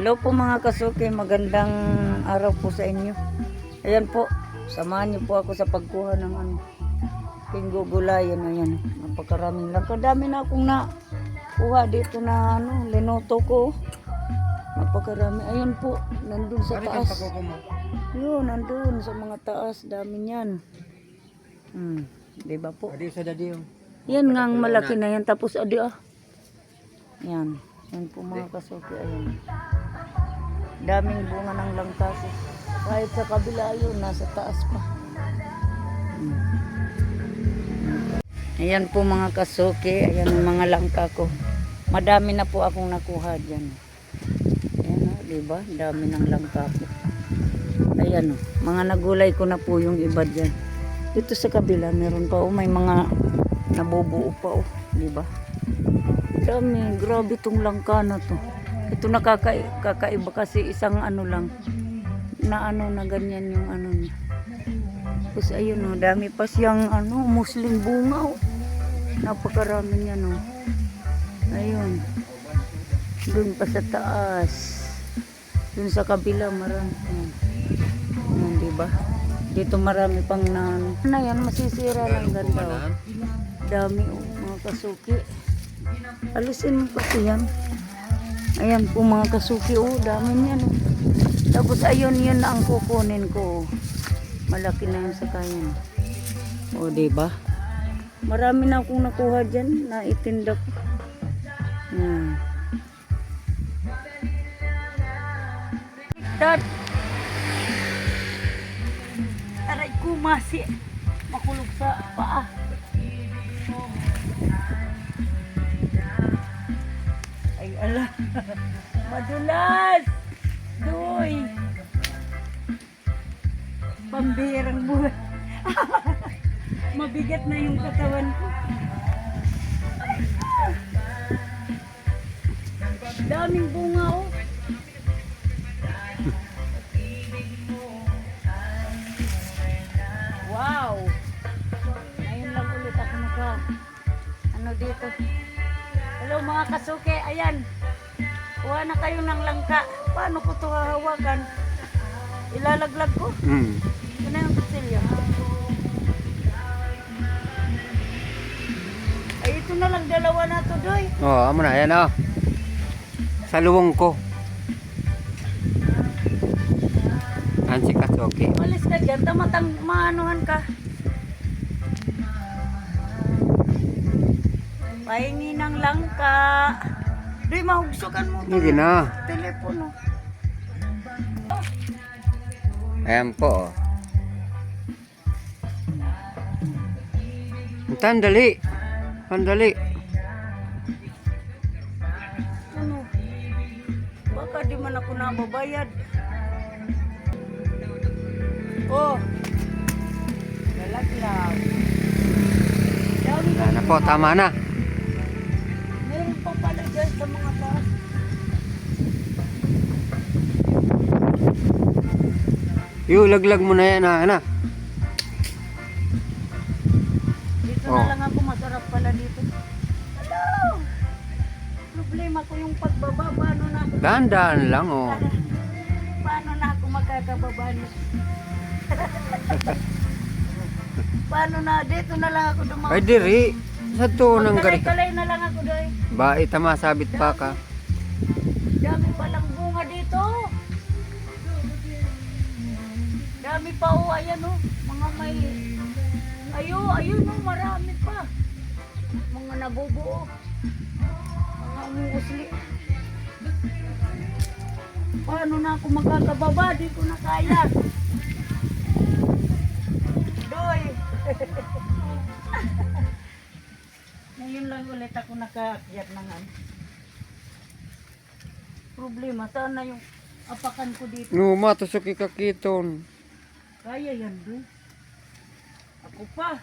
Hello po mga kasuki, magandang araw po sa inyo. Ayan po, samahan niyo po ako sa pagkuha ng pinggo gulayan. Ayan, napakaraming lang. Kadami na akong nakuha dito na linuto ko. Napakarami. Ayun po, nandun sa taas. Yun, nandun sa mga taas, dami niyan. Diba po? Yan nga ang malaki na yan. Tapos yan. Yan po mga kasuki. Ayan. Daming bunga ng langkas. Kahit sa kabila yun, nasa taas pa. Ayan po mga kasuki. Ayan ang mga langka ko. Madami na po akong nakuha dyan. Ayan o, diba? Dami ng langka ko. Ayan o, mga nagulay ko na po yung iba dyan. Dito sa kabila, meron pa o, may mga nabubuo pa o, diba? Dami, grabe tong langka na to. Ito nakakaiba kasi isang lang na na ganyan yung niya. Tapos ayun o, dami pa siyang muslim bunga o. Napakarami niya no. Ayun. Doon pa sa taas. Doon sa kabila marami. Ayan, diba? Dito marami pang yan, masisira lang ganda o. Dami o, mga kasuki. Alisin mo kasi yan. Ayan po mga kasuki, dami niyan. Tapos ayun, yun ang kukunin ko. Malaki na yun sa kayan. Diba? Marami na akong nakuha dyan na itinda ko. Dad! Aray ko makulog sa paa. Ay ala. Madulas. Doy. Pambihirang buhay. Mabigat na yung katawan ko. Daming bunga oh. Wow. Ngayon lang ulit ako dito. Hello mga kasuke, ayan. Kuha na kayo ng langka. Paano ko ito hahawakan? Ilalaglag ko? Ito na yung kutsilyo. Ay, ito na lang, dalawa na ito, Doy. Amo na, ayan o. Sa luwong ko. Ansi kasuke. Malis ka dyan, maanuhan ka. Pahingi ng langka. Doy, mahugsukan mo ito. Hindi na. Telepono. Ayan po. Tandali. Tandali. Baka di man ako nababayad. Nalaglag. Ayan na po, tama na. Meron pa pala dyan sa mga taas. Laglag mo na yan, anak. Dito na lang ako, masarap pala dito. Hello! Problema ko yung pagbaba. Paano na ako? Dahan-dahan lang, oh. Paano na ako magkakababa nito? Paano na? Dito na lang ako dumaan. Ay, diri. Sa to ng gari. Kalay na lang ako, Doy. Ba, itama, sabit pa ka. Dami palang bunga dito. Dami pa ayan mga may ayun marami pa. Mga nabubuo. Mga umuusli. Paano na ako magkakababa? Di ko na kaya. Doy. Ngayon lang ulit ako nakaakyat ng problema. Sana yung apakan ko dito. Matusok ikakiton. Kaya yan, Doy. Ako pa.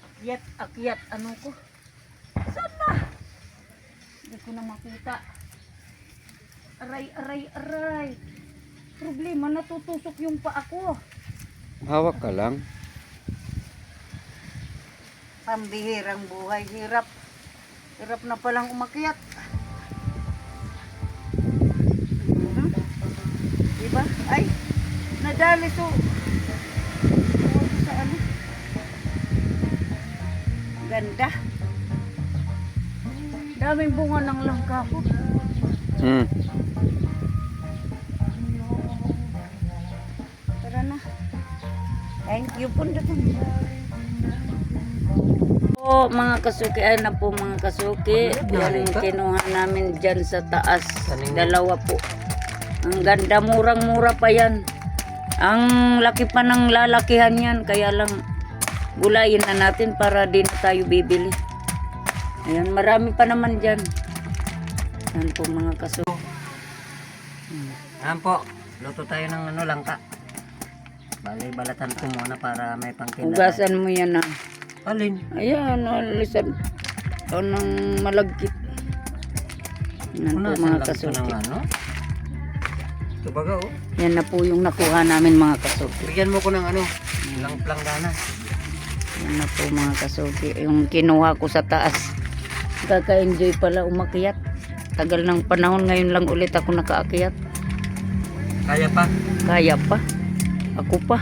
Akyat, ko. Sana? Hindi ko na makita. Aray. Problema, natutusok yung paa ko. Hawak ka lang. Pambihirang buhay, hirap. Hirap na palang umakyat. ba? Ay, nadali to. Huwag sa ano. Ganda. Daming bunga ng langka ko. Hmm. Tara na. Thank you po. Po mga kasuki, ay na po mga kasuki. Yan yung kinuha namin dyan sa taas. Dalawa po. Ang ganda, murang-mura pa yan. Ang laki pa ng lalakihan yan. Kaya lang gulayin na natin para din tayo bibili. Ayan, marami pa naman dyan. Yan po mga kasuki. Ayan po, luto tayo ng ano, langka. Bali, balatan ko muna para may pangkinda. Ugasan mo yan na. Alin? Ayan, alisan. O ng malagkit. Yan po mga kasuki. Ng ano? Ito baga oh. Yan na po yung nakuha namin mga kasuki. Bigyan mo ko ng ano, planggana. Yan na po mga kasuki. Yung kinuha ko sa taas. Kaka-enjoy pala umakyat. Tagal ng panahon, ngayon lang ulit ako nakaakyat. Kaya pa? Kaya pa. Ako pa.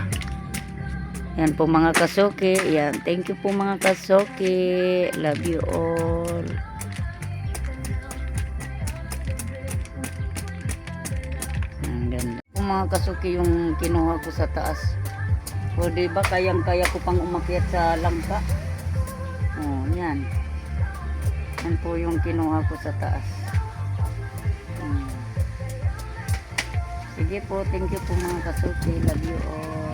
Yan po mga kasuki. Yan. Thank you po mga kasuki. Love you all. Ang ganda. Po mga kasuki yung kinuha ko sa taas. O diba kayang-kaya ko pang umakyat sa langka. O yan. Yan po yung kinuha ko sa taas. Sige po, thank you po mga kasuki. Love you all.